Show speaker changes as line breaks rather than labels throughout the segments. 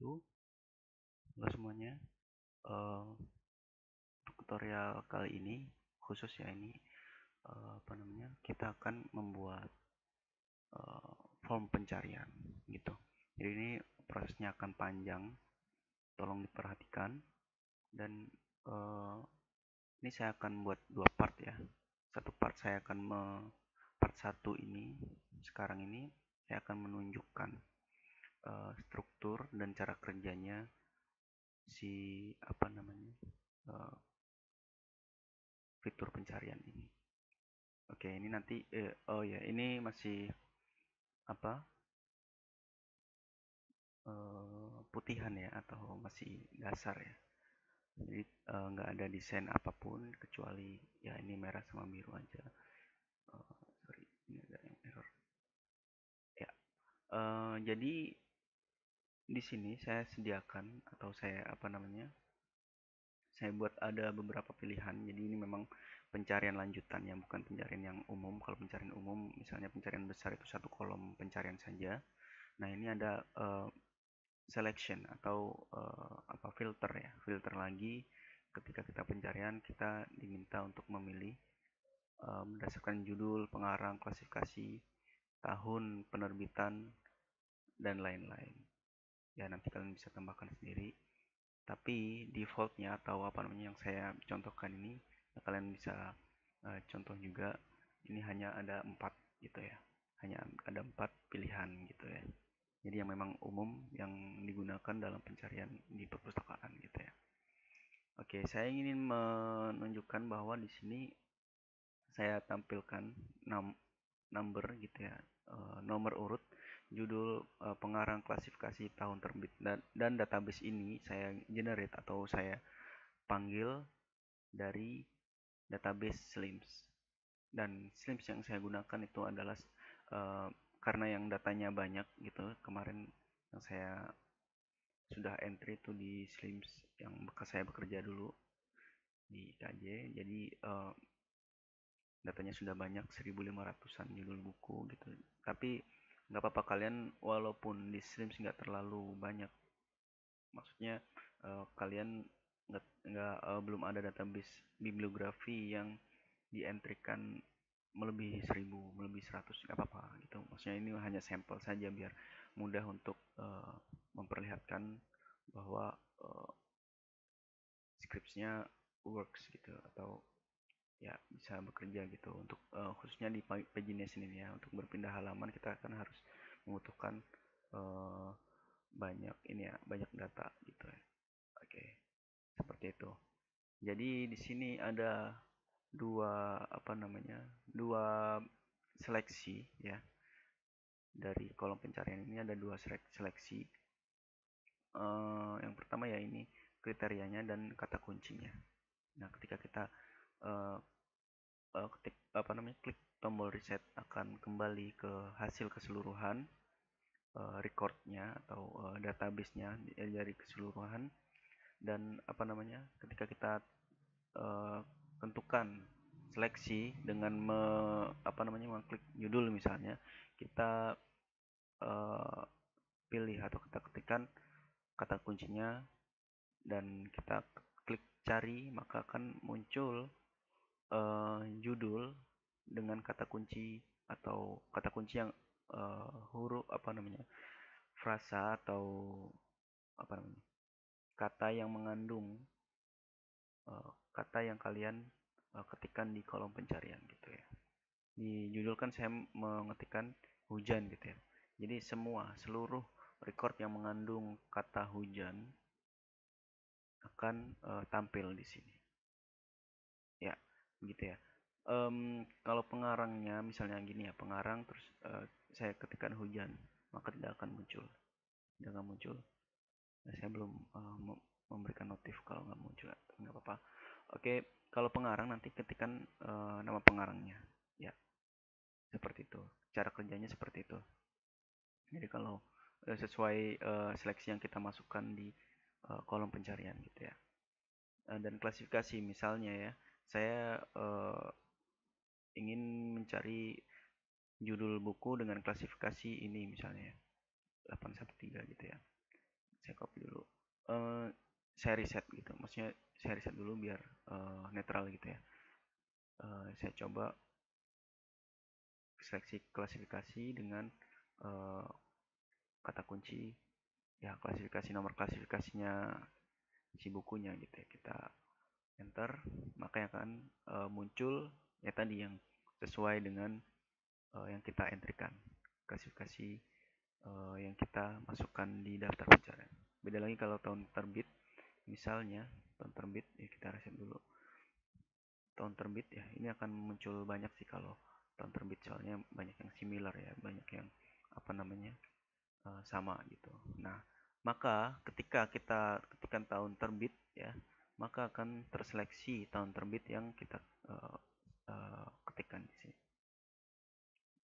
Halo semuanya. Untuk tutorial kali ini khusus ya, ini kita akan membuat form pencarian gitu. Jadi ini prosesnya akan panjang, tolong diperhatikan. Dan eh, ini saya akan buat dua part ya. Satu part saya akan part satu ini sekarang ini saya akan menunjukkan struktur dan cara kerjanya si eh, fitur pencarian ini. Oke, ini nanti oh ya, ini masih apa? Putihan ya, atau masih dasar ya. Jadi nggak ada desain apapun kecuali ya ini merah sama biru aja. Sorry, ini ada yang error. Ya, jadi di sini saya sediakan atau saya buat ada beberapa pilihan. Jadi ini memang pencarian lanjutan ya, bukan pencarian yang umum. Kalau pencarian umum, misalnya pencarian besar itu satu kolom pencarian saja. Nah, ini ada selection atau filter ya, filter lagi. Ketika kita pencarian, kita diminta untuk memilih berdasarkan judul, pengarang, klasifikasi, tahun penerbitan, dan lain-lain. Ya, nanti kalian bisa tambahkan sendiri. Tapi defaultnya atau yang saya contohkan ini, ya kalian bisa contoh juga. Ini hanya ada 4 gitu ya, hanya ada 4 pilihan gitu ya. Jadi yang memang umum yang digunakan dalam pencarian di perpustakaan gitu ya. Oke, saya ingin menunjukkan bahwa di sini saya tampilkan number gitu ya, nomor urut, judul, pengarang, klasifikasi, tahun terbit, dan database ini saya generate atau saya panggil dari database SLIMS. Dan SLIMS yang saya gunakan itu adalah karena yang datanya banyak gitu. Kemarin yang saya sudah entry itu di SLIMS yang bekas saya bekerja dulu di KJ. Jadi datanya sudah banyak, 1.500-an judul buku gitu. Tapi nggak apa-apa, kalian walaupun di SLIMS nggak terlalu banyak, maksudnya kalian belum ada database bibliografi yang dientrikan melebihi 1.000, melebihi 100, nggak apa-apa gitu. Maksudnya ini hanya sampel saja biar mudah untuk memperlihatkan bahwa scripts-nya works gitu, atau ya bisa bekerja gitu. Untuk khususnya di pagination ini ya, untuk berpindah halaman kita akan harus membutuhkan uh, banyak data gitu ya. Oke, seperti itu. Jadi di sini ada dua seleksi ya. Dari kolom pencarian ini ada dua seleksi. Yang pertama ya ini kriterianya dan kata kuncinya. Nah, ketika kita uh, klik tombol reset, akan kembali ke hasil keseluruhan recordnya atau database-nya dari keseluruhan. Dan ketika kita tentukan seleksi dengan mengklik judul misalnya, kita pilih atau kita ketikkan kata kuncinya dan kita klik cari, maka akan muncul judul dengan kata kunci atau kata kunci yang huruf frasa atau kata yang mengandung kata yang kalian ketikkan di kolom pencarian gitu ya. Di judul kan saya mengetikkan hujan gitu ya. Jadi seluruh record yang mengandung kata hujan akan tampil di sini. Ya, begitu ya. Kalau pengarangnya misalnya gini ya, pengarang terus saya ketikkan hujan, maka tidak akan muncul. Tidak akan muncul. Nah, saya belum memberikan notif kalau nggak muncul, nggak apa-apa. Oke, kalau pengarang nanti ketikkan nama pengarangnya. Ya, seperti itu. Cara kerjanya seperti itu. Jadi kalau sesuai seleksi yang kita masukkan di kolom pencarian gitu ya. Dan klasifikasi misalnya ya, saya ingin mencari judul buku dengan klasifikasi ini misalnya 813 gitu ya. Saya copy eh, saya riset gitu, maksudnya saya riset dulu biar netral gitu ya. Saya coba seleksi klasifikasi dengan eh, kata kunci ya, klasifikasi, nomor klasifikasinya si bukunya gitu ya, kita enter, maka akan muncul ya tadi yang sesuai dengan yang kita entrykan, klasifikasi yang kita masukkan di daftar pencarian. Beda lagi kalau tahun terbit, misalnya tahun terbit ya, kita reset dulu tahun terbit ya, ini akan muncul banyak sih kalau tahun terbit, soalnya banyak yang similar ya, banyak yang apa namanya sama gitu. Nah, maka ketika kita ketikkan tahun terbit ya, maka akan terseleksi tahun terbit yang kita ketikkan di sini.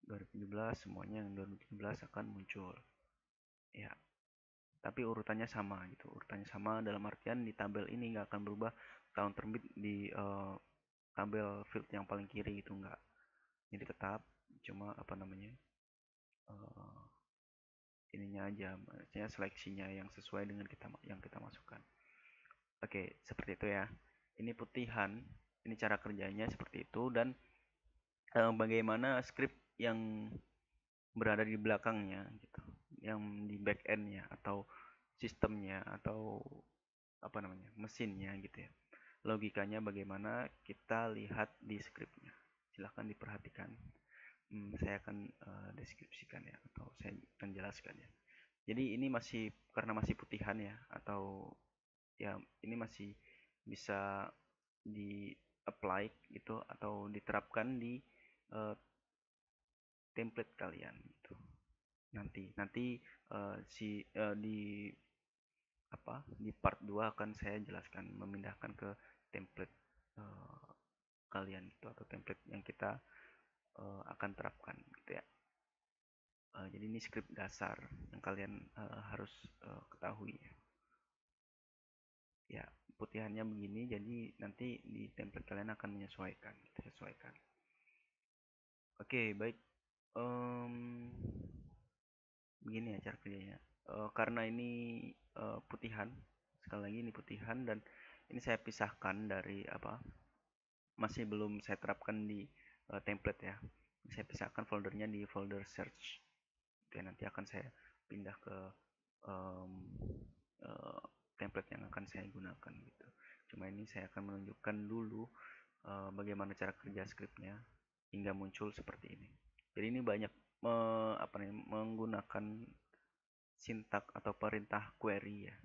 2017, semuanya yang 2017 akan muncul. Ya, tapi urutannya sama gitu. Urutannya sama dalam artian di tabel ini nggak akan berubah tahun terbit di tabel field yang paling kiri itu nggak. Jadi tetap cuma apa namanya uh, ininya aja, maksudnya seleksinya yang sesuai dengan yang kita masukkan. Oke, seperti itu ya. Ini putihan, ini cara kerjanya seperti itu, dan bagaimana script yang berada di belakangnya gitu, yang di back endnya atau sistemnya atau apa namanya mesinnya gitu ya. Logikanya bagaimana kita lihat di scriptnya. Silahkan diperhatikan. Saya akan deskripsikan ya, atau saya akan jelaskan ya. Jadi ini masih karena masih putihan ya, atau ya ini masih bisa di apply gitu atau diterapkan di uh, template kalian gitu. Nanti di apa di part 2 akan saya jelaskan memindahkan ke template uh, kalian gitu, atau template yang kita akan terapkan gitu ya. Jadi ini script dasar yang kalian harus ketahui ya. Putihannya begini, jadi nanti di template kalian akan menyesuaikan, sesuaikan. Oke, baik. um, Begini ya cara kerjanya. Karena ini putihan, sekali lagi ini putihan, dan ini saya pisahkan dari apa, masih belum saya terapkan di template ya. Saya pisahkan foldernya di folder search. Oke, nanti akan saya pindah ke um, uh, template yang akan saya gunakan gitu. Cuma ini saya akan menunjukkan dulu bagaimana cara kerja scriptnya hingga muncul seperti ini. Jadi ini banyak apa nih, menggunakan sintak atau perintah query ya.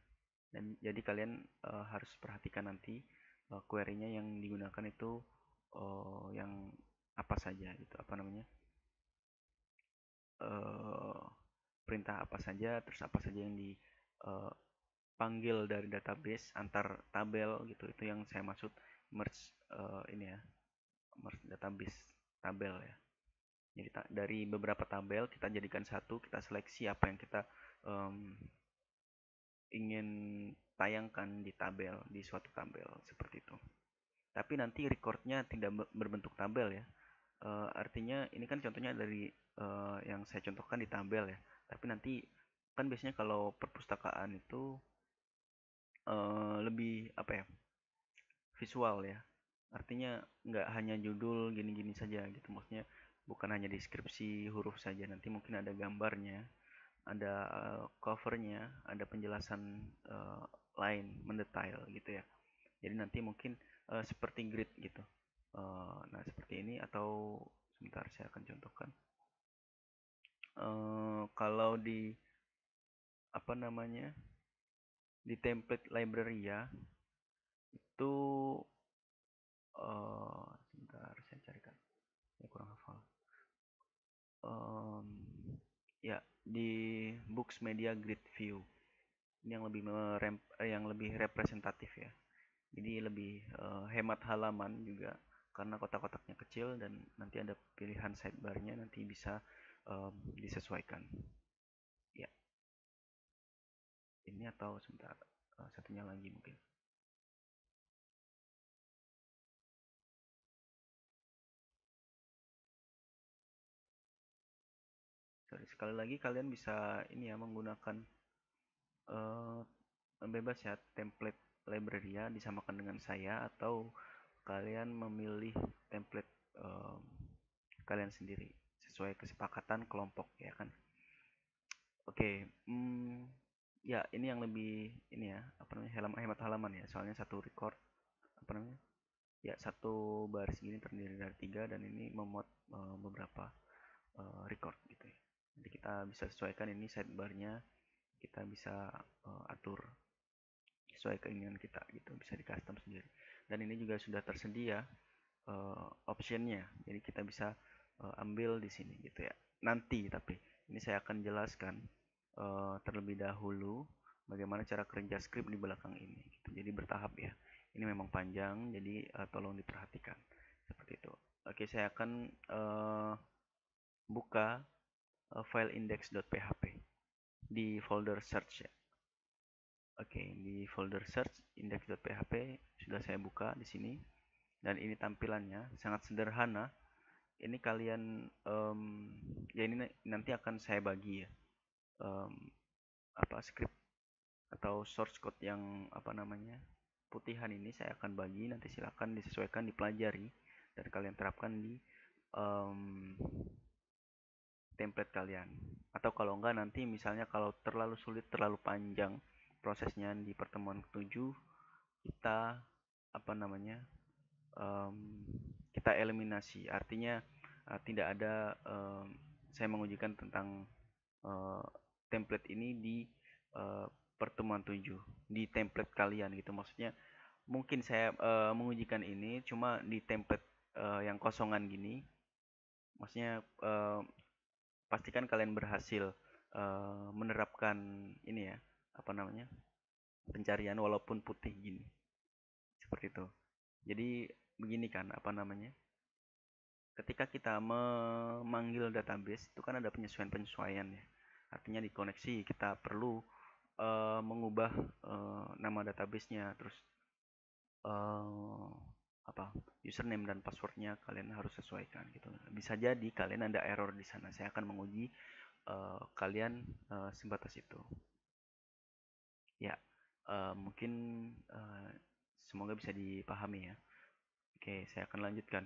Dan jadi kalian harus perhatikan nanti query-nya yang digunakan itu yang apa saja gitu, apa namanya, uh, perintah apa saja, terus apa saja yang dipanggil dari database antar tabel gitu. Itu yang saya maksud merge ini ya, merge database tabel ya. Jadi dari beberapa tabel kita jadikan satu, kita seleksi apa yang kita um, ingin tayangkan di tabel, di suatu tabel seperti itu. Tapi nanti recordnya tidak berbentuk tabel ya. Artinya ini kan contohnya dari yang saya contohkan di tabel ya. Tapi nanti kan biasanya kalau perpustakaan itu lebih apa ya, visual ya. Artinya nggak hanya judul gini-gini saja gitu. Maksudnya bukan hanya deskripsi huruf saja. Nanti mungkin ada gambarnya, ada covernya, ada penjelasan uh, lain, mendetail gitu ya. Jadi nanti mungkin seperti grid gitu. Nah seperti ini, atau sebentar saya akan contohkan. Kalau di apa namanya, di template library ya, itu sebentar saya carikan, saya kurang hafal. um, ya di books media grid view ini yang lebih representatif ya. Jadi lebih hemat halaman juga karena kotak-kotaknya kecil, dan nanti ada pilihan sidebarnya, nanti bisa disesuaikan ya. Ini atau sebentar, satunya lagi mungkin. Sorry, sekali lagi kalian bisa ini ya, menggunakan bebas ya, template library ya disamakan dengan saya, atau kalian memilih template kalian sendiri sesuai kesepakatan kelompok ya kan. Oke, ya ini yang lebih ini ya, apa namanya, hemat halaman ya, soalnya satu record, apa namanya, ya satu baris gini terdiri dari 3, dan ini memuat beberapa record gitu ya. Jadi kita bisa sesuaikan ini sidebarnya, kita bisa atur sesuai keinginan kita gitu, bisa di custom sendiri. Dan ini juga sudah tersedia optionnya, jadi kita bisa ambil di sini gitu ya. Nanti tapi ini saya akan jelaskan terlebih dahulu bagaimana cara kerja script di belakang ini gitu. Jadi bertahap ya, ini memang panjang, jadi tolong diperhatikan seperti itu. Oke, saya akan buka file index.php di folder search ya. Oke, di folder search index.php sudah saya buka di sini, dan ini tampilannya sangat sederhana. Ini kalian ya ini nanti akan saya bagi ya, apa script atau source code yang apa namanya putihan ini saya akan bagi, nanti silakan disesuaikan, dipelajari, dan kalian terapkan di template kalian. Atau kalau enggak, nanti misalnya kalau terlalu sulit, terlalu panjang prosesnya di pertemuan ke-7, kita apa namanya kita eliminasi, artinya tidak ada saya mengujikan tentang template ini di pertemuan 7 di template kalian gitu. Maksudnya mungkin saya mengujikan ini cuma di template yang kosongan gini, maksudnya pastikan kalian berhasil menerapkan ini ya, apa namanya, pencarian walaupun putih gini, seperti itu. Jadi begini kan, apa namanya, ketika kita memanggil database itu kan ada penyesuaian-penyesuaian ya, artinya di koneksi kita perlu mengubah nama databasenya, terus apa, username dan passwordnya kalian harus sesuaikan gitu. Bisa jadi kalian ada error di sana, saya akan menguji kalian sebatas itu ya. Mungkin semoga bisa dipahami ya. Oke, saya akan lanjutkan.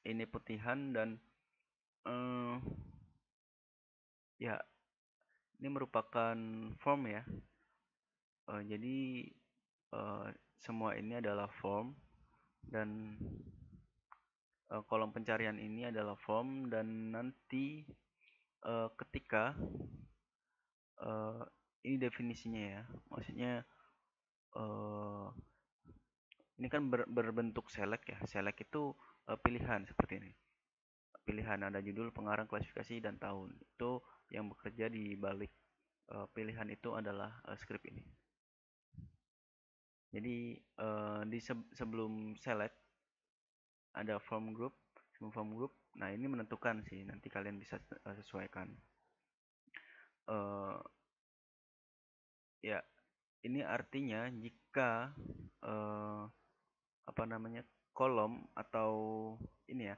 Ini putihan, dan ya ini merupakan form ya. Jadi semua ini adalah form, dan kolom pencarian ini adalah form, dan nanti ketika ini definisinya ya, maksudnya ini kan berbentuk select ya. Select itu pilihan seperti ini. Pilihan ada judul, pengarang, klasifikasi, dan tahun. Itu yang bekerja di balik pilihan itu adalah script ini. Jadi di sebelum select ada form group, sebelum form group. Nah, ini menentukan sih, nanti kalian bisa sesuaikan. Ya, ini artinya jika apa namanya, kolom atau ini ya,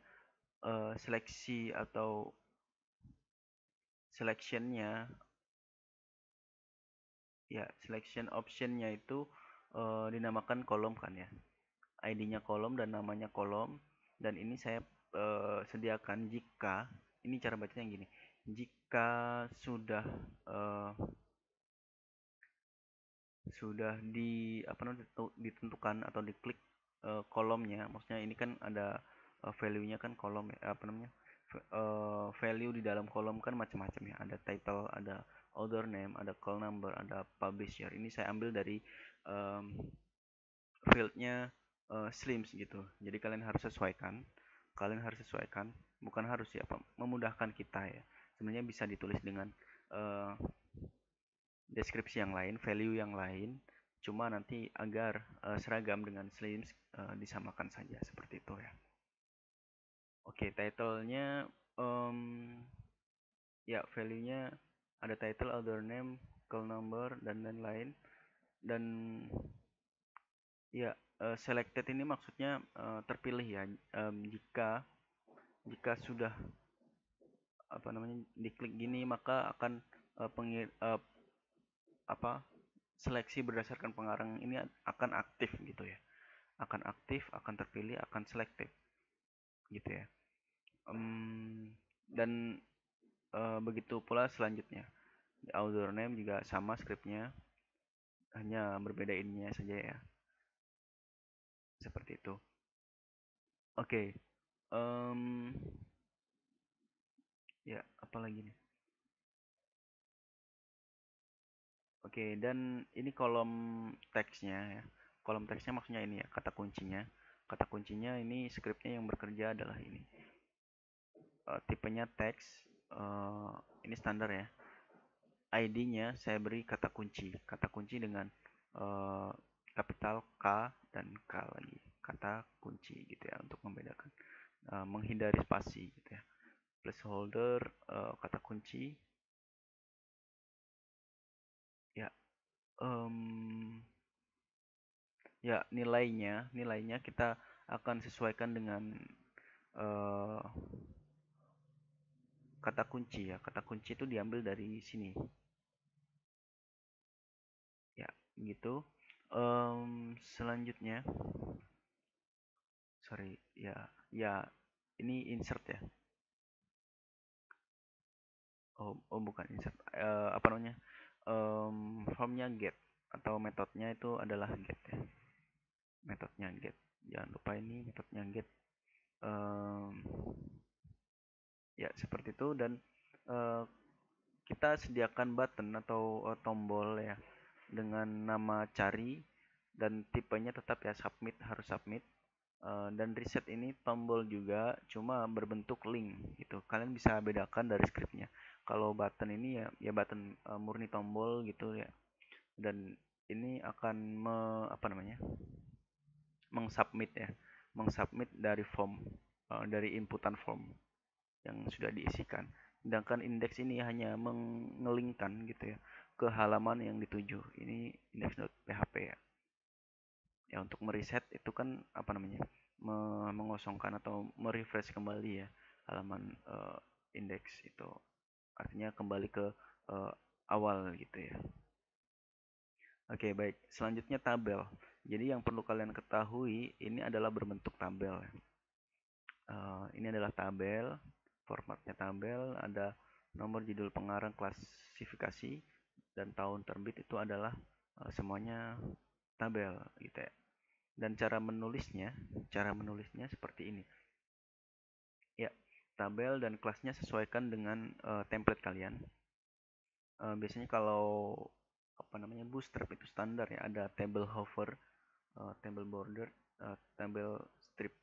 seleksi atau selectionnya ya, selection optionnya itu dinamakan kolom kan ya, ID-nya kolom dan namanya kolom. Dan ini saya sediakan jika, ini cara bacanya gini, jika sudah di apa namanya, ditentukan atau diklik kolomnya, maksudnya ini kan ada value-nya kan kolom ya, apa namanya, value di dalam kolom kan macam-macam ya, ada title, ada author name, ada call number, ada publisher. Ini saya ambil dari fieldnya Slims gitu, jadi kalian harus sesuaikan, bukan harus ya, memudahkan kita ya, sebenarnya bisa ditulis dengan deskripsi yang lain, value yang lain, cuma nanti agar seragam dengan Slims disamakan saja seperti itu ya. Oke, title-nya ya, value-nya ada title, author name, call number, dan lain-lain. Dan ya, selected ini maksudnya terpilih ya, jika sudah apa namanya, diklik gini, maka akan apa seleksi berdasarkan pengarang ini akan aktif gitu ya, akan aktif, akan terpilih, akan selektif gitu ya. Dan begitu pula selanjutnya, di author name juga sama skripnya, hanya berbeda ininya saja ya, seperti itu. Oke. um, Ya apa lagi nih? Oke, dan ini kolom teksnya ya. Kolom teksnya maksudnya ini ya, kata kuncinya. Kata kuncinya ini skripnya yang bekerja adalah ini. Tipenya teks, ini standar ya. ID-nya saya beri kata kunci. Kata kunci dengan kapital K dan K lagi. Kata kunci gitu ya, untuk membedakan. Menghindari spasi gitu ya. Placeholder, kata kunci. Ya, ya nilainya kita akan sesuaikan dengan uh, kata kunci ya. Kata kunci itu diambil dari sini ya, gitu. Selanjutnya, sorry ya, ya ini insert ya. Oh bukan insert, apa namanya, formnya get atau metodenya itu adalah get ya. Metodenya get, jangan lupa ini metodenya get. um, ya seperti itu. Dan uh, kita sediakan button atau tombol ya, dengan nama cari, dan tipenya tetap ya submit, harus submit. Dan reset ini tombol juga, cuma berbentuk link gitu. Kalian bisa bedakan dari scriptnya. Kalau button ini ya button murni tombol gitu ya. Dan ini akan apa namanya, mengsubmit ya, mengsubmit dari form, dari inputan form yang sudah diisikan. Sedangkan indeks ini hanya mengelingkan gitu ya ke halaman yang dituju. Ini index.php ya. Ya untuk mereset itu kan apa namanya, mengosongkan atau merefresh kembali ya halaman indeks itu. Artinya kembali ke uh, awal gitu ya. Oke, baik. Selanjutnya tabel. Jadi yang perlu kalian ketahui ini adalah berbentuk tabel. Ini adalah tabel, formatnya tabel, ada nomor, judul, pengarang, klasifikasi, dan tahun terbit. Itu adalah semuanya tabel gitu ya. Dan cara menulisnya seperti ini. Ya, tabel dan kelasnya sesuaikan dengan template kalian. Biasanya kalau apa namanya, bootstrap itu standar ya, ada table hover, table border, table strip.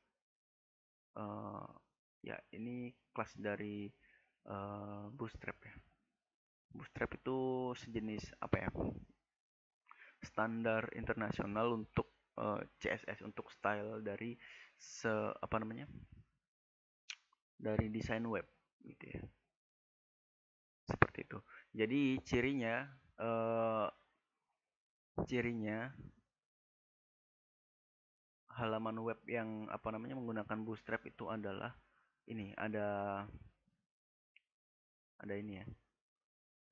uh, Ya ini kelas dari bootstrap ya. Bootstrap itu sejenis apa ya, standar internasional untuk CSS, untuk style dari apa namanya, dari desain web gitu ya, seperti itu. Jadi eh, cirinya halaman web yang apa namanya menggunakan bootstrap itu adalah ini, ada ini ya,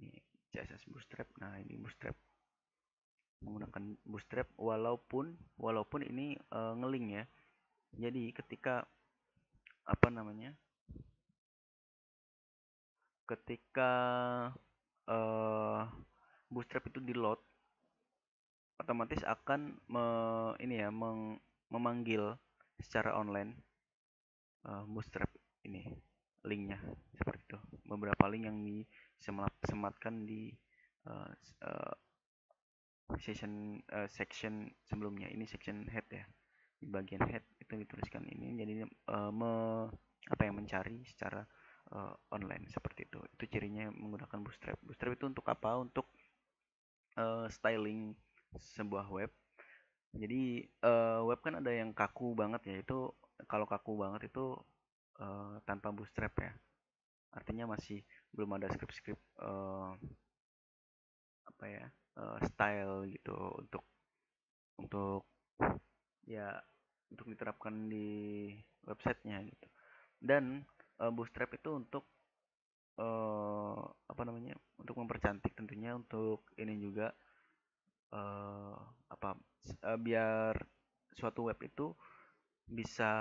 ini CSS bootstrap. Nah ini bootstrap, menggunakan bootstrap, walaupun ini ngeling ya. Jadi ketika apa namanya, ketika bootstrap itu di load, otomatis akan ini ya, memanggil secara online bootstrap ini, linknya seperti itu. Beberapa link yang disematkan di uh, uh, section sebelumnya. Ini section head ya, di bagian head itu dituliskan ini. Jadi apa yang mencari secara online seperti itu cirinya menggunakan bootstrap. Bootstrap itu untuk apa? Untuk styling sebuah web. Jadi web kan ada yang kaku banget ya, itu kalau kaku banget itu tanpa bootstrap ya. Artinya masih belum ada script-script apa ya, style gitu, untuk ya, untuk diterapkan di websitenya gitu. Dan bootstrap itu untuk apa namanya, untuk mempercantik tentunya, untuk ini juga eh, apa biar suatu web itu bisa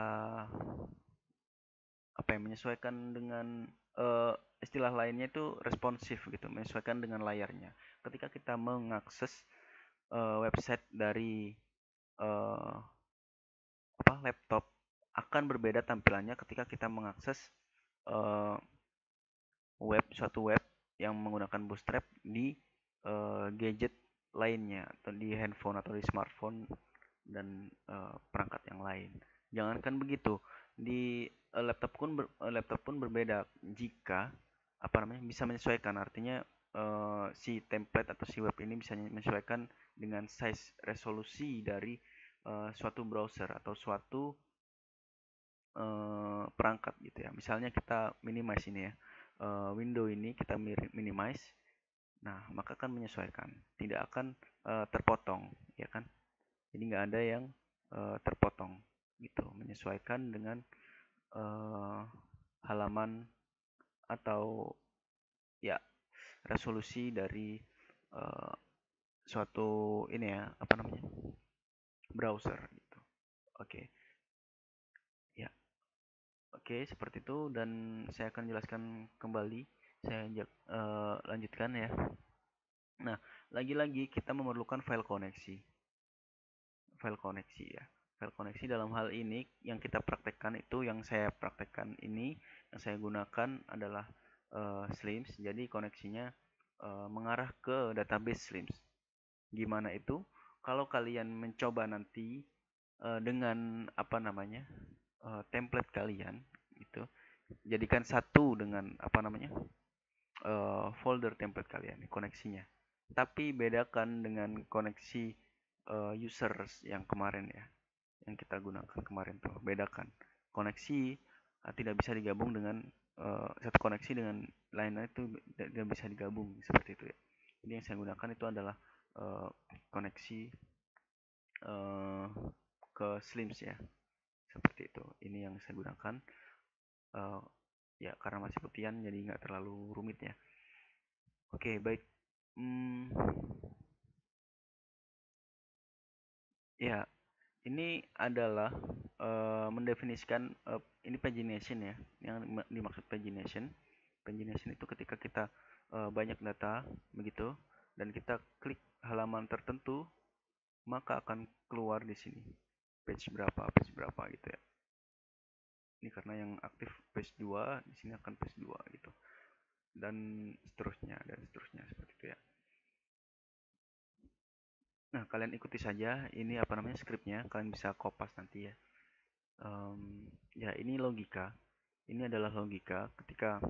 apa ya, menyesuaikan dengan eh, istilah lainnya itu responsif gitu, menyesuaikan dengan layarnya. Ketika kita mengakses website dari eh, laptop, akan berbeda tampilannya ketika kita mengakses eh, suatu web yang menggunakan Bootstrap di gadget lainnya atau di handphone atau di smartphone dan perangkat yang lain. Jangankan begitu, di laptop pun berbeda jika apa namanya bisa menyesuaikan. Artinya si template atau si web ini bisa menyesuaikan dengan size resolusi dari suatu browser atau suatu perangkat gitu ya. Misalnya kita minimize ini ya. Window ini kita minimize. Nah, maka akan menyesuaikan, tidak akan terpotong, ya kan? Jadi nggak ada yang terpotong gitu, menyesuaikan dengan eh, halaman atau ya resolusi dari eh, suatu ini ya apa namanya browser gitu. Oke, ya oke seperti itu dan saya akan jelaskan kembali. Saya lanjutkan ya. Nah, lagi-lagi kita memerlukan file koneksi ya. File koneksi dalam hal ini yang kita praktekkan itu yang saya praktekkan ini yang saya gunakan adalah Slims. Jadi koneksinya mengarah ke database Slims. Gimana itu? Kalau kalian mencoba nanti dengan apa namanya template kalian itu jadikan satu dengan apa namanya folder template kalian koneksinya. Tapi bedakan dengan koneksi users yang kemarin ya, yang kita gunakan kemarin tuh. Bedakan. Koneksi tidak bisa digabung dengan satu koneksi dengan lainnya itu tidak bisa digabung seperti itu ya. Jadi yang saya gunakan itu adalah uh, koneksi uh, ke Slims ya. Seperti itu. Ini yang saya gunakan. Uh, ya karena masih putihan jadi nggak terlalu rumit ya. Oke, baik. Hmm, ya, ini adalah mendefinisikan ini pagination ya. Yang dimaksud pagination. Pagination itu ketika kita banyak data begitu dan kita klik halaman tertentu, maka akan keluar di sini page berapa gitu ya. Ini karena yang aktif page 2, di sini akan page 2 gitu. Dan seterusnya seperti itu ya. Nah, kalian ikuti saja ini apa namanya skripnya, kalian bisa kopas nanti ya. Ya ini logika. Ini adalah logika ketika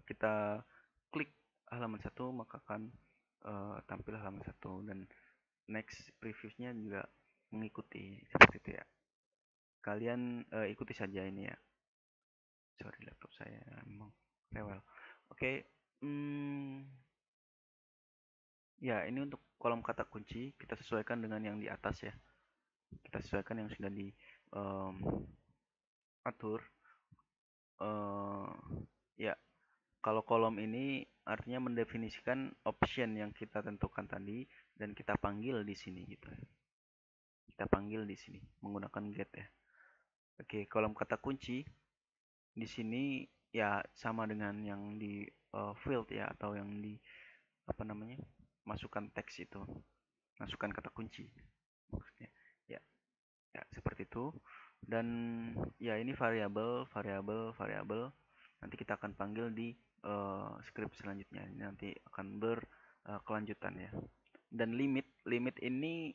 kita klik halaman satu maka akan tampil halaman satu dan next previewsnya juga mengikuti seperti itu ya. Kalian ikuti saja ini ya. Sorry laptop saya memang rewel. Oke, ya ini untuk kolom kata kunci kita sesuaikan dengan yang di atas ya. Kita sesuaikan yang sudah diatur. Ya, kalau kolom ini artinya mendefinisikan option yang kita tentukan tadi dan kita panggil di sini gitu ya. Kita panggil di sini menggunakan get ya. Oke, kolom kata kunci di sini ya sama dengan yang di field ya atau yang di apa namanya? Masukkan teks itu. Masukkan kata kunci maksudnya. Ya, ya seperti itu. Dan ya ini variabel nanti kita akan panggil di script selanjutnya. Ini nanti akan berkelanjutan ya. Dan limit ini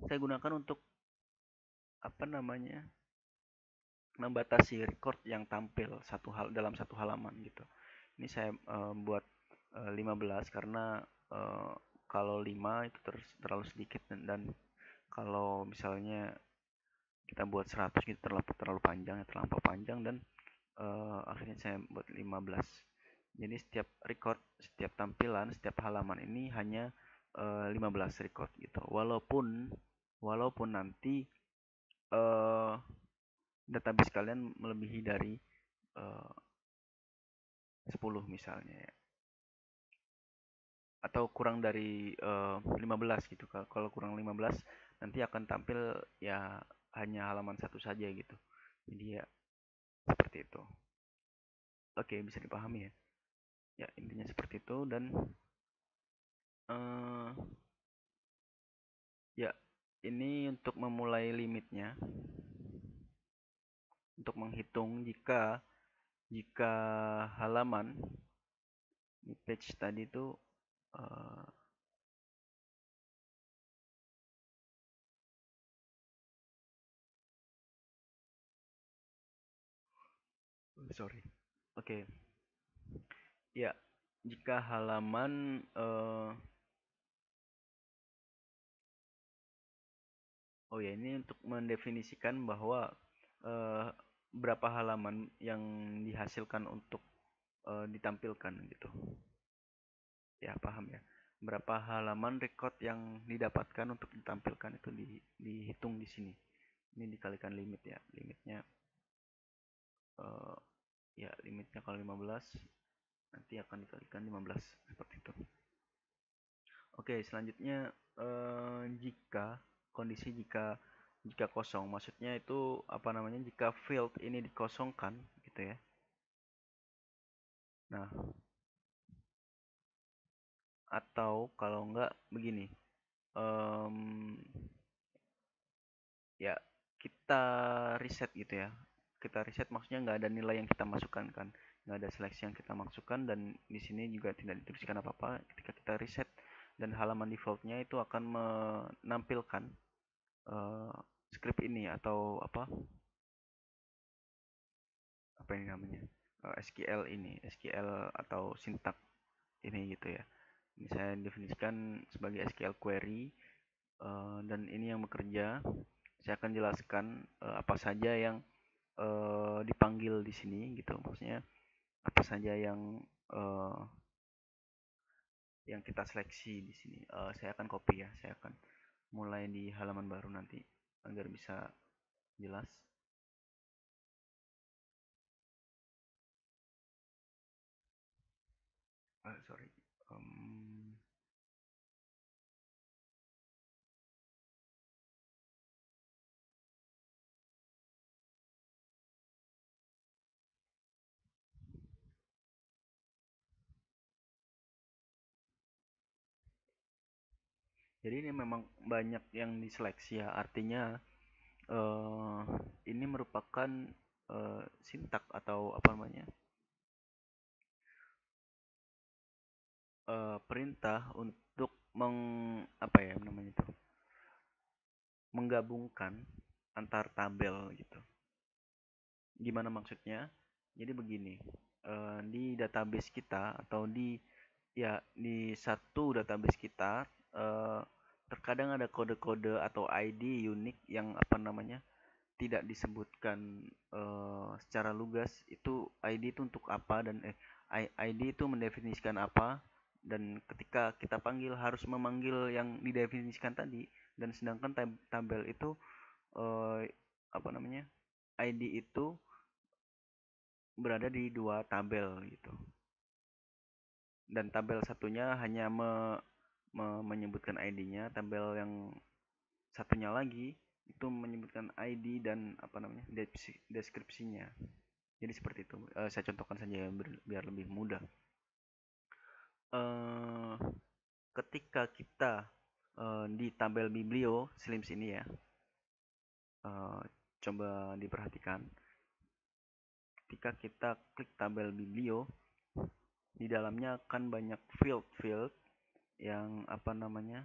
saya gunakan untuk apa namanya membatasi record yang tampil dalam satu halaman gitu. Ini saya buat 15 karena kalau 5 itu terlalu sedikit dan kalau misalnya kita buat 100 gitu terlalu panjang ya terlampau panjang dan akhirnya saya buat 15. Jadi setiap tampilan setiap halaman ini hanya 15 record gitu walaupun nanti eh, database kalian melebihi dari 10 misalnya ya. atau kurang dari 15 gitu. Kalau kurang 15 nanti akan tampil ya hanya halaman satu saja gitu. Jadi ya seperti itu. Oke, bisa dipahami ya. Ya, intinya seperti itu dan eh ya ini untuk memulai limitnya, untuk menghitung jika jika halaman di page tadi itu eh sorry. Oke. Ya, jika halaman oh ya, ini untuk mendefinisikan bahwa eh, berapa halaman yang dihasilkan untuk ditampilkan gitu. Ya, paham ya. Berapa halaman record yang didapatkan untuk ditampilkan itu dihitung di sini. Ini dikalikan limit ya. Limitnya eh, ya limitnya kalau 15 nanti akan dikalikan 15 seperti itu. Oke, selanjutnya jika kondisi jika kosong, maksudnya itu apa namanya? Jika field ini dikosongkan gitu ya. Nah, atau kalau enggak begini, em, ya kita riset gitu ya. Kita riset maksudnya nggak ada nilai yang kita masukkan kan, nggak ada seleksi yang kita masukkan dan di sini juga tidak dituliskan apa-apa. Ketika kita riset dan halaman defaultnya itu akan menampilkan eh, script ini atau apa ini namanya SQL ini SQL atau sintak ini gitu ya. Ini saya definisikan sebagai SQL query dan ini yang bekerja. Saya akan jelaskan apa saja yang dipanggil di sini gitu. Maksudnya apa saja uh, yang kita seleksi di sini. Saya akan copy ya. Saya akan mulai di halaman baru nanti agar bisa jelas. Sorry. Um, jadi ini memang banyak yang diseleksi ya. Artinya eh, ini merupakan sintak atau apa namanya perintah untuk apa ya namanya itu menggabungkan antar tabel gitu. Gimana maksudnya? Jadi begini, di database kita atau di satu database kita eh, terkadang ada kode-kode atau ID unik yang apa namanya tidak disebutkan secara lugas itu ID itu untuk apa dan ID itu mendefinisikan apa dan ketika kita panggil harus memanggil yang didefinisikan tadi dan sedangkan tabel itu eh, apa namanya ID itu berada di dua tabel gitu dan tabel satunya hanya menyebutkan ID-nya, tabel yang satunya lagi itu menyebutkan ID dan apa namanya deskripsinya. Jadi seperti itu. Saya contohkan saja ya, biar lebih mudah. Eh, ketika kita di tabel biblio slims ini ya, eh, coba diperhatikan. Ketika kita klik tabel biblio, di dalamnya akan banyak field-field yang apa namanya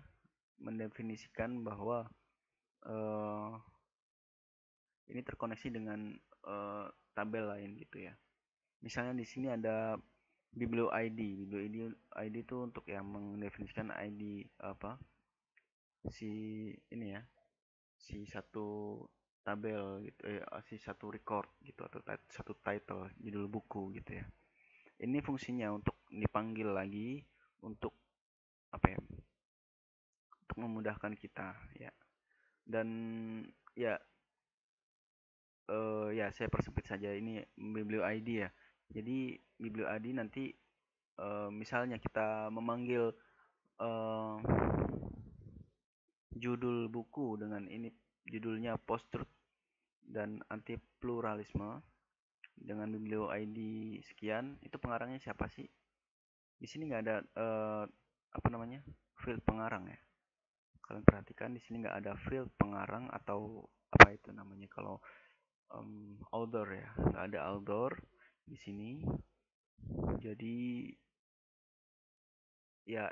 mendefinisikan bahwa eh, ini terkoneksi dengan eh, tabel lain gitu ya. Misalnya di sini ada biblio ID. Biblio ID itu untuk yang mendefinisikan ID apa si ini ya si satu tabel gitu si satu record gitu atau satu title judul buku gitu ya. Ini fungsinya untuk dipanggil lagi untuk apa ya untuk memudahkan kita ya dan ya ya saya persempit saja ini biblio ID ya. Jadi biblio ID nanti misalnya kita memanggil uh, judul buku dengan ini, judulnya Post-Truth dan Anti Pluralisme dengan biblio ID sekian. Itu pengarangnya siapa sih? Di sini nggak ada apa namanya, field pengarang ya. Kalian perhatikan di sini nggak ada field pengarang atau apa itu namanya kalau author ya, nggak ada author di sini. Jadi ya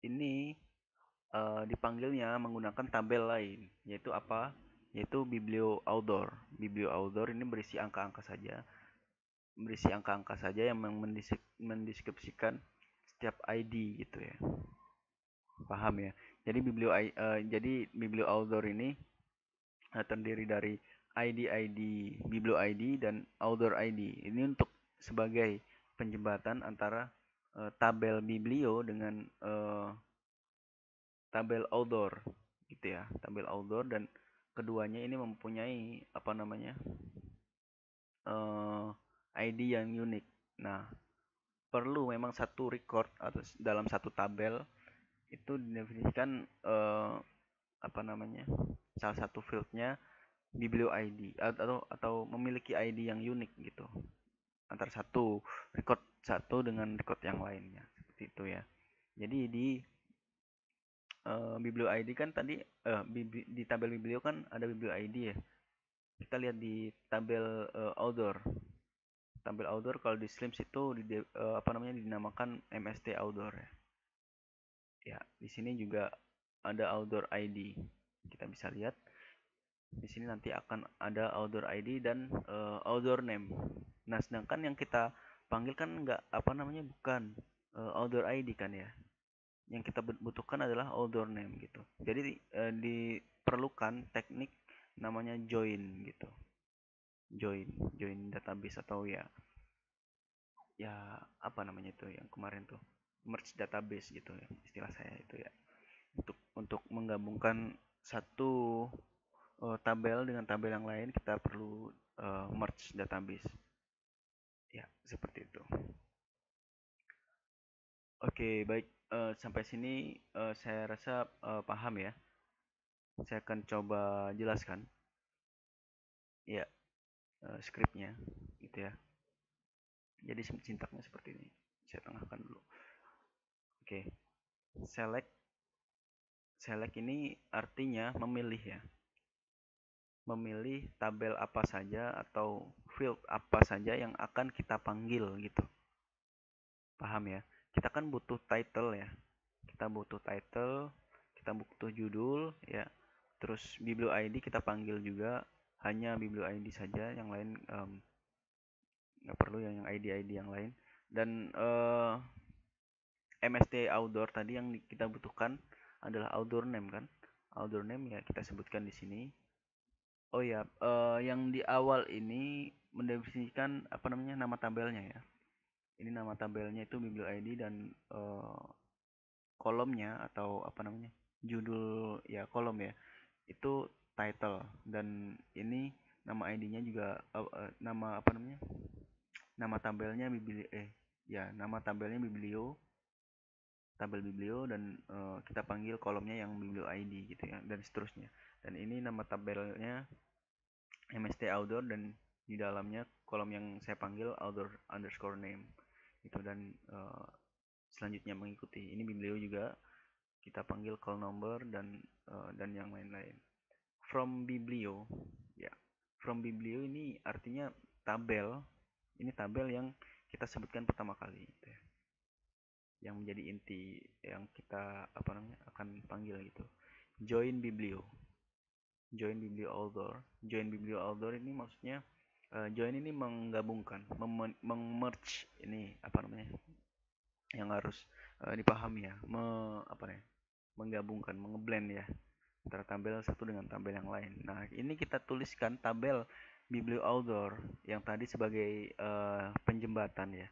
ini dipanggilnya menggunakan tabel lain, yaitu apa? Yaitu biblio-author. Biblio-author ini berisi angka-angka saja yang mendeskripsikan setiap ID gitu ya. Paham ya? Jadi biblio-author ini terdiri dari ID biblio ID dan author ID. Ini untuk sebagai penjembatan antara tabel biblio dengan tabel author gitu ya, tabel author, dan keduanya ini mempunyai apa namanya ID yang unik. Nah, perlu memang satu record atau dalam satu tabel itu didefinisikan apa namanya salah satu fieldnya biblio ID atau memiliki ID yang unik gitu antara record satu dengan record yang lainnya, seperti itu ya. Jadi di biblio ID kan tadi di tabel biblio kan ada biblio ID ya. Kita lihat di tabel author. Tabel author kalau di Slims itu apa namanya dinamakan MST author ya. Ya, di sini juga ada author ID. Kita bisa lihat di sini nanti akan ada author ID dan author name. Nah, sedangkan yang kita panggil kan nggak apa namanya bukan author ID kan ya. Yang kita butuhkan adalah author name gitu. Jadi diperlukan teknik namanya join gitu. Join database atau ya apa namanya itu yang kemarin tuh merge database gitu ya istilah saya itu ya. Untuk menggabungkan satu tabel dengan tabel yang lain kita perlu merge database. Ya, seperti itu. Oke, baik. Sampai sini saya rasa paham ya. Saya akan coba jelaskan ya skripnya gitu ya. Jadi sintaknya seperti ini. Saya tengahkan dulu. Oke. Select select ini artinya memilih ya. Memilih tabel apa saja atau field apa saja yang akan kita panggil gitu. Paham ya? Kita kan butuh title ya. Kita butuh title, kita butuh judul ya. Terus biblio ID kita panggil juga hanya biblio ID saja, yang lain nggak perlu yang ID yang lain. Dan MST outdoor tadi yang kita butuhkan adalah outdoor name kan. Outdoor name ya kita sebutkan di sini. Oh ya, yang di awal ini mendefinisikan apa namanya nama tabelnya ya. Ini nama tabelnya itu biblio ID dan kolomnya atau apa namanya judul ya kolom ya itu title, dan ini nama ID-nya juga nama apa namanya nama tabelnya biblio nama tabelnya biblio tabel biblio, dan kita panggil kolomnya yang biblio ID gitu ya, dan seterusnya. Dan ini nama tabelnya MST outdoor, dan di dalamnya kolom yang saya panggil outdoor underscore name itu, dan selanjutnya mengikuti ini biblio juga kita panggil call number dan yang lain-lain. From biblio ya, from biblio ini artinya tabel, ini tabel yang kita sebutkan pertama kali gitu ya, yang menjadi inti yang kita apa namanya akan panggil gitu. Join biblio join biblio author ini maksudnya join ini menggabungkan, merge ini apa namanya yang harus dipahami ya, apa nih menggabungkan, mengeblend ya antara tabel satu dengan tabel yang lain. Nah, ini kita tuliskan tabel biblio author yang tadi sebagai penjembatan ya,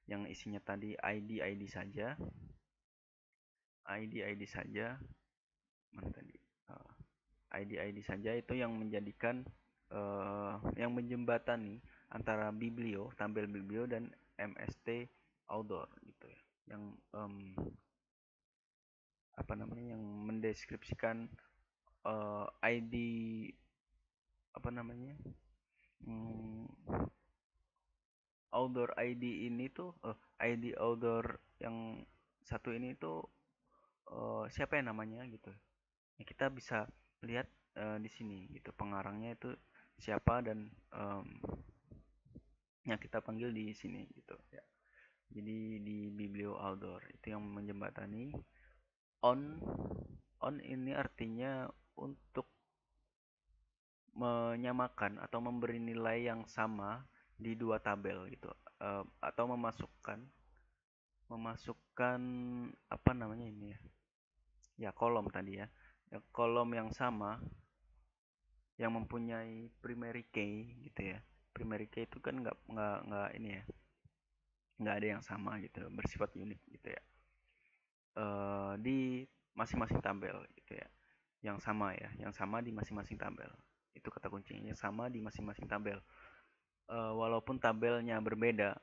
yang isinya tadi ID saja, ID saja, mana tadi? ID saja itu yang menjadikan yang menjembatani antara biblio, tabel biblio dan MST outdoor gitu ya. Yang apa namanya, yang mendeskripsikan ID, apa namanya, hmm, outdoor ID ini tuh, ID outdoor yang satu ini tuh siapa ya namanya gitu. Ya, kita bisa lihat di sini gitu pengarangnya itu siapa, dan yang kita panggil di sini gitu ya. Jadi di Biblio Outdoor itu yang menjembatani. On on ini artinya untuk menyamakan atau memberi nilai yang sama di dua tabel gitu. Atau memasukkan apa namanya ini ya, ya kolom tadi ya, ya kolom yang sama yang mempunyai primary key gitu ya. Primary key itu kan nggak ini ya, nggak ada yang sama gitu, bersifat unik gitu ya. Di masing-masing tabel gitu ya, yang sama ya, yang sama di masing-masing tabel. Itu kata kuncinya, sama di masing-masing tabel. Walaupun tabelnya berbeda,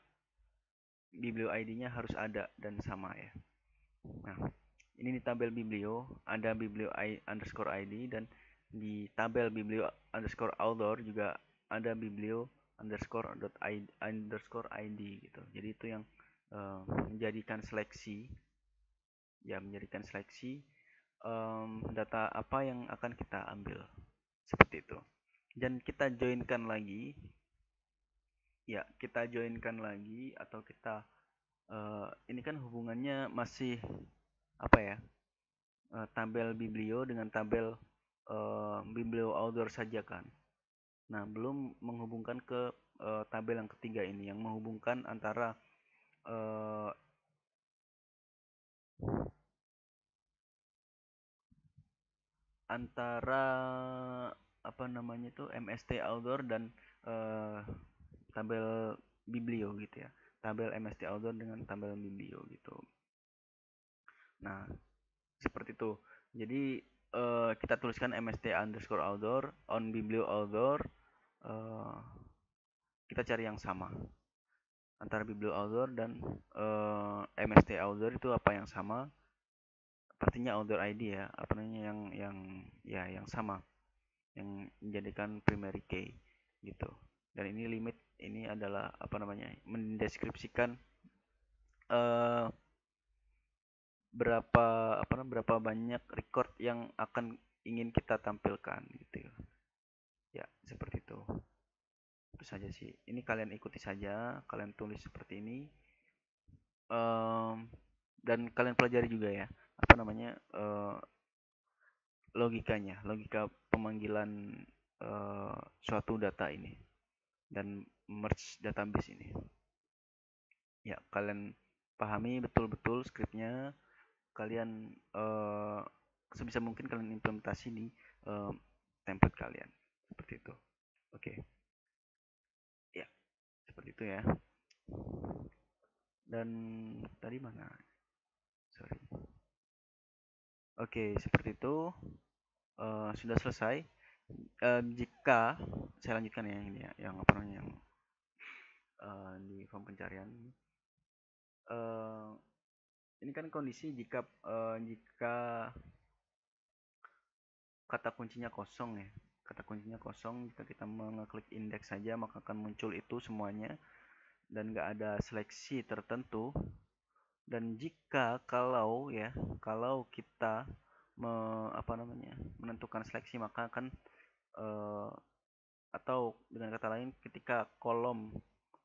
biblio ID-nya harus ada dan sama ya. Nah, ini di tabel biblio ada biblio underscore ID, dan di tabel biblio underscore outdoor juga ada biblio underscore ID gitu. Jadi itu yang menjadikan seleksi ya, menjadikan seleksi data apa yang akan kita ambil seperti itu. Dan kita joinkan lagi, ya kita joinkan lagi, atau kita ini kan hubungannya masih apa ya, tabel biblio dengan tabel biblio outdoor saja kan. Nah, belum menghubungkan ke tabel yang ketiga ini, yang menghubungkan antara uh, antara apa namanya itu MST outdoor dan uh, tabel biblio gitu ya. Tabel MST outdoor dengan tabel biblio gitu. Nah, seperti itu. Jadi kita tuliskan MST underscore outdoor on biblio outdoor. uh, kita cari yang sama antara biblio outdoor dan MST outdoor, itu apa yang sama, pastinya outdoor ID ya, apa namanya, yang ya yang sama, yang menjadikan primary key gitu. Dan ini limit, ini adalah apa namanya, mendeskripsikan uh, berapa apa namanya, berapa banyak record yang akan ingin kita tampilkan gitu ya, seperti itu. Itu saja sih, ini kalian ikuti saja, kalian tulis seperti ini, dan kalian pelajari juga ya, apa namanya, logika pemanggilan suatu data ini dan merge database ini. Ya, kalian pahami betul-betul skripnya, kalian sebisa mungkin kalian implementasi di template kalian. Seperti itu. Oke. Ya, seperti itu ya. Dan tadi mana? Sorry. Oke, seperti itu. Sudah selesai. Jika saya lanjutkan ya, ini ya, yang apa namanya, yang di form pencarian. Uh, ini kan kondisi jika kata kuncinya kosong ya. Kata kuncinya kosong, jika kita mengeklik indeks saja maka akan muncul itu semuanya dan nggak ada seleksi tertentu. Dan jika kalau kita apa namanya, menentukan seleksi, maka akan atau dengan kata lain, ketika kolom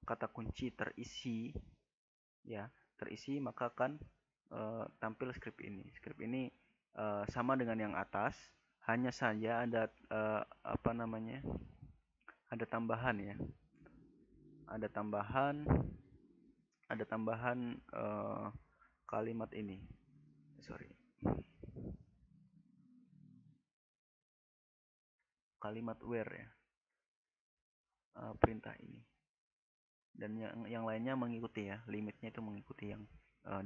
kata kunci terisi ya, maka akan tampil script ini. Script ini sama dengan yang atas, hanya saja ada apa namanya, ada tambahan ya, ada tambahan kalimat ini, sorry, kalimat where ya, perintah ini, dan yang lainnya mengikuti ya, limitnya itu mengikuti yang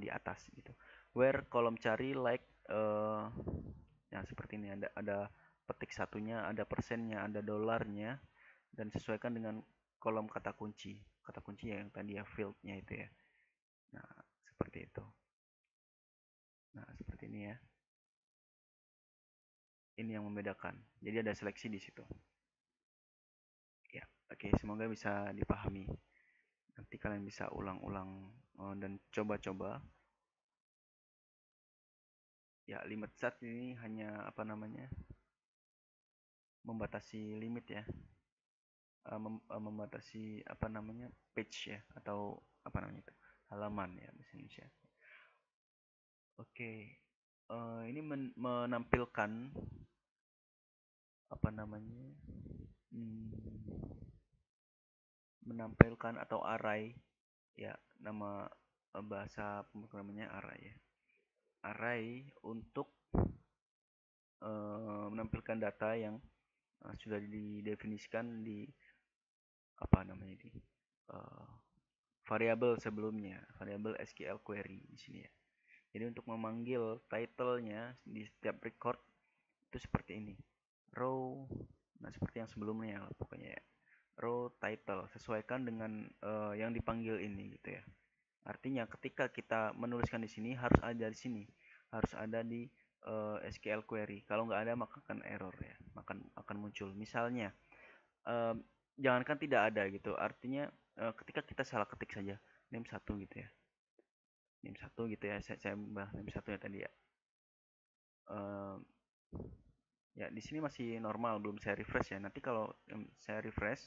di atas gitu. Where kolom cari like ya seperti ini, ada petik satunya, ada persennya, ada dolarnya, dan sesuaikan dengan kolom kata kunci ya, yang tadi ya, fieldnya itu ya. Nah, seperti itu. Nah, seperti ini ya. ini yang membedakan. Jadi ada seleksi di situ. Ya, oke, semoga bisa dipahami. Nanti kalian bisa ulang-ulang dan coba-coba. Ya, limit set ini hanya apa namanya? Membatasi limit ya. Membatasi apa namanya? Page ya atau apa namanya itu? Halaman ya bahasa Indonesia. Oke. Ini menampilkan apa namanya? Hmm, menampilkan atau array ya, nama bahasa pemrogramannya array ya. Array untuk menampilkan data yang sudah didefinisikan di apa namanya di uh, variabel sebelumnya, variabel SQL query di sini ya. Jadi untuk memanggil title-nya di setiap record itu seperti ini. Row, nah seperti yang sebelumnya pokoknya ya. Row title sesuaikan dengan yang dipanggil ini gitu ya. Artinya ketika kita menuliskan di sini harus ada di sini, harus ada di SQL query. Kalau nggak ada maka akan error ya, akan muncul. Misalnya jangankan tidak ada gitu, artinya ketika kita salah ketik saja name 1 gitu ya, name 1 gitu ya, saya ubah name 1 ya tadi ya. Uh, ya di sini masih normal, belum saya refresh ya. Nanti kalau saya refresh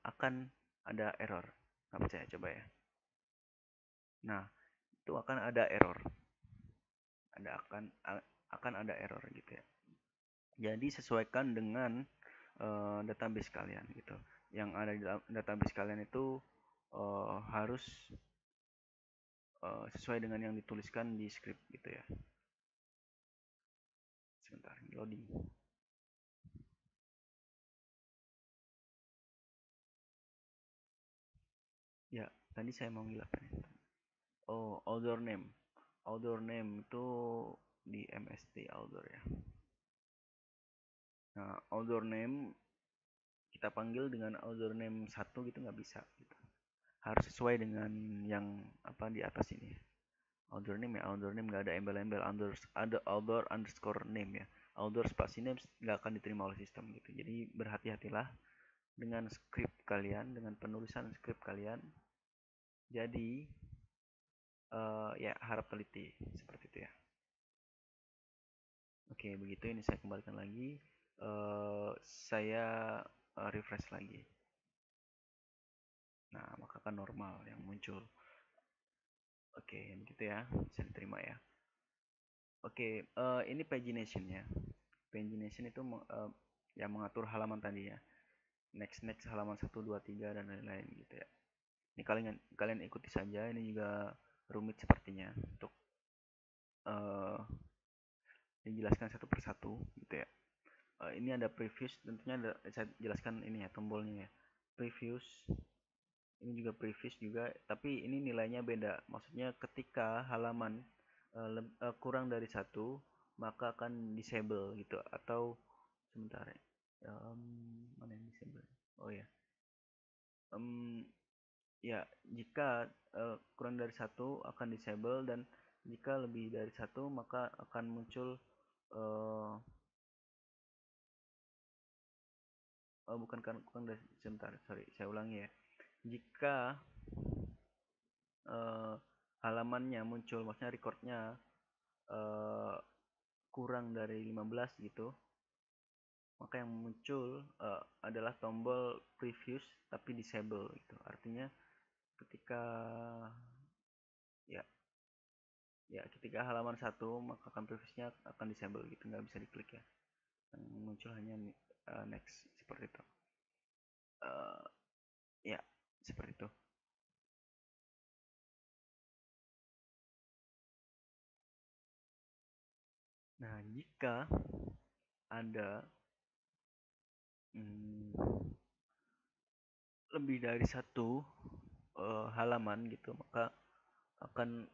akan ada error. Nggak percaya coba ya. Nah itu akan ada error, akan ada error gitu ya. Jadi sesuaikan dengan database kalian gitu. Yang ada di dalam database kalian itu harus sesuai dengan yang dituliskan di script gitu ya. Sebentar, loading. Ya, tadi saya mau ngilang. Oh, author name. Author name itu di MST author ya. Nah, author name kita panggil dengan author name 1 gitu nggak bisa gitu. Harus sesuai dengan yang apa di atas ini. Author name ya, author name nggak ada embel-embel ada author underscore name ya. Author spasi name nggak akan diterima oleh sistem gitu. Jadi berhati-hatilah dengan script kalian, dengan penulisan script kalian. Jadi ya harap teliti seperti itu ya. Oke, begitu ini saya kembalikan lagi. Saya refresh lagi. Nah, maka kan normal yang muncul. Oke, begitu ya. Bisa diterima ya. Oke, ini pagination ya. Pagination itu yang mengatur halaman tadi ya. Next halaman 1 2 3 dan lain-lain gitu ya. Ini kalian ikuti saja, ini juga rumit sepertinya untuk dijelaskan satu persatu gitu ya. Ini ada previous, tentunya saya jelaskan ini ya tombolnya ya. Previous, ini juga previous juga, tapi ini nilainya beda. Maksudnya ketika halaman kurang dari satu maka akan disable gitu, atau sebentar ya. Mana yang disable? Oh ya. Ya, jika kurang dari satu akan disable, dan jika lebih dari satu maka akan muncul bukan kurang dari, sebentar, sorry, saya ulangi ya. Jika halamannya muncul, maksudnya recordnya kurang dari 15 gitu, maka yang muncul adalah tombol previous tapi disable gitu. Artinya ketika ya ketika halaman satu maka akan previousnya akan disable gitu, nggak bisa diklik ya. Yang muncul hanya next seperti itu. uh, ya seperti itu. Nah, jika ada lebih dari satu halaman gitu, maka akan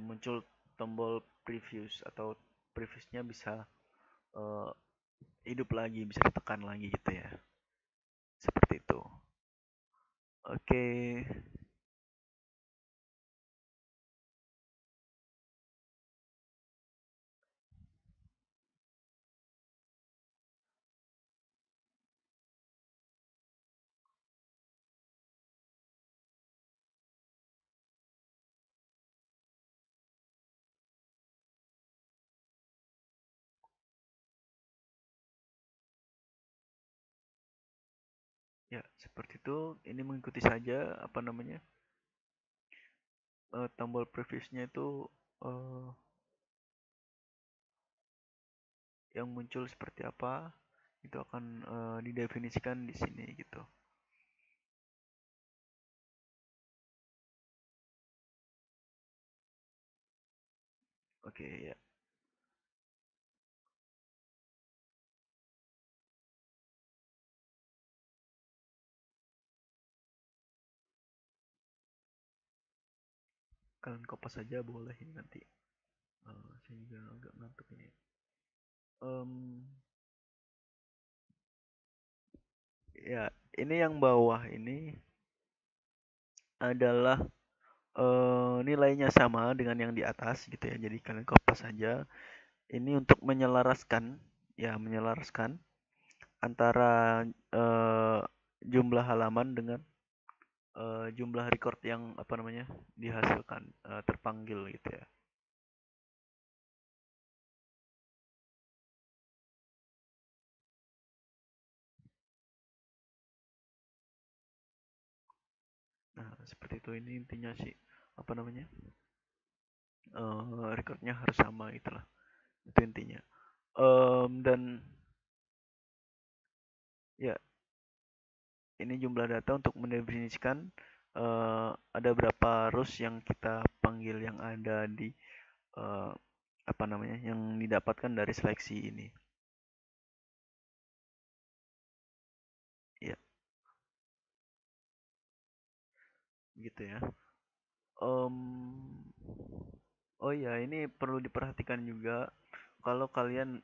muncul tombol previous, atau previewsnya bisa uh, hidup lagi, bisa ditekan lagi gitu ya. Seperti itu. Oke. Ya, seperti itu. Ini mengikuti saja apa namanya tombol previewsnya itu eh, yang muncul seperti apa itu akan didefinisikan di sini gitu. Oke ya, kalian kopas saja boleh ini nanti. Saya juga agak ngantuk ini. Em, ya, ini yang bawah ini adalah nilainya sama dengan yang di atas gitu ya. Jadi kalian kopas saja. Ini untuk menyelaraskan, ya menyelaraskan antara eh, jumlah halaman dengan jumlah record yang apa namanya dihasilkan terpanggil gitu ya. Nah seperti itu ini intinya sih apa namanya recordnya harus sama itulah itu intinya. Dan ya ini jumlah data untuk mendefinisikan ada berapa rows yang kita panggil yang ada di eh, apa namanya yang didapatkan dari seleksi ini. Ya, gitu ya. Em, oh ya, ini perlu diperhatikan juga kalau kalian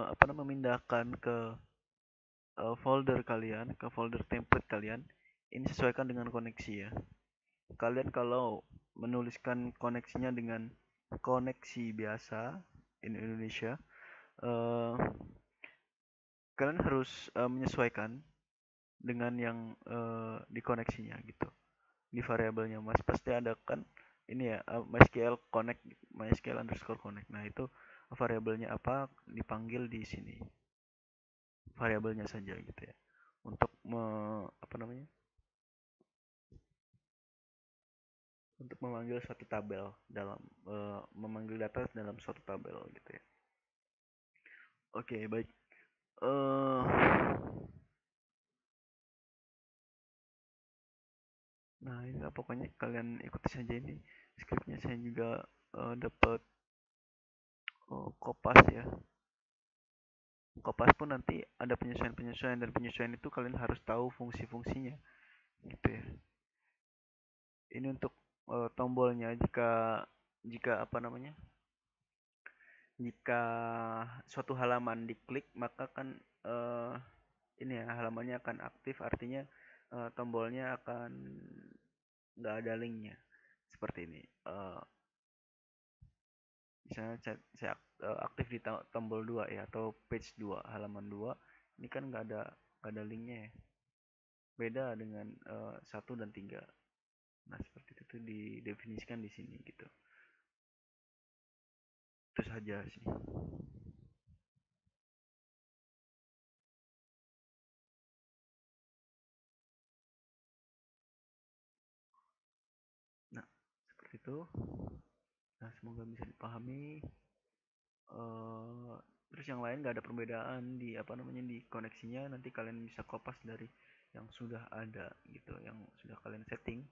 apa namanya memindahkan ke folder kalian, ke folder template kalian, ini sesuaikan dengan koneksi ya. Kalian kalau menuliskan koneksinya dengan koneksi biasa in Indonesia, eh, kalian harus menyesuaikan dengan yang di koneksinya gitu. Di variabelnya Mas pasti ada kan ini ya MySQL connect MySQL underscore connect. Nah, itu variabelnya apa dipanggil di sini. Variabelnya saja gitu ya. Untuk apa namanya? Untuk memanggil suatu tabel dalam memanggil data dalam suatu tabel gitu ya. Oke, baik. Eh nah, ini lah pokoknya kalian ikuti saja ini skripnya saya juga dapat kopas ya. Kopas pun nanti ada penyesuaian-penyesuaian dan penyesuaian itu kalian harus tahu fungsi-fungsinya gitu ya. Ini untuk tombolnya jika jika apa namanya? Jika suatu halaman diklik maka kan eh, ini ya halamannya akan aktif artinya tombolnya akan nggak ada linknya seperti ini. Misalnya saya aktif di tombol 2 ya atau page 2 halaman 2 ini kan nggak ada linknya ya. Beda dengan 1 dan 3. Nah, seperti itu tuh didefinisikan di sini gitu. Itu saja sih. Nah, seperti itu. Nah, semoga bisa dipahami. eh Terus yang lain nggak ada perbedaan di apa namanya di koneksinya. Nanti kalian bisa kopas dari yang sudah ada gitu, yang sudah kalian setting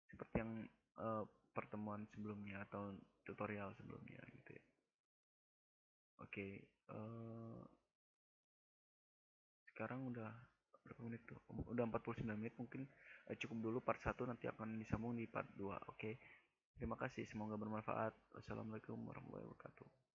seperti yang eh, pertemuan sebelumnya atau tutorial sebelumnya gitu ya. Oke, sekarang udah berapa menit tuh? Udah 49 menit mungkin cukup dulu part 1 nanti akan disambung di part 2. Oke. Terima kasih, semoga bermanfaat. Wassalamualaikum warahmatullahi wabarakatuh.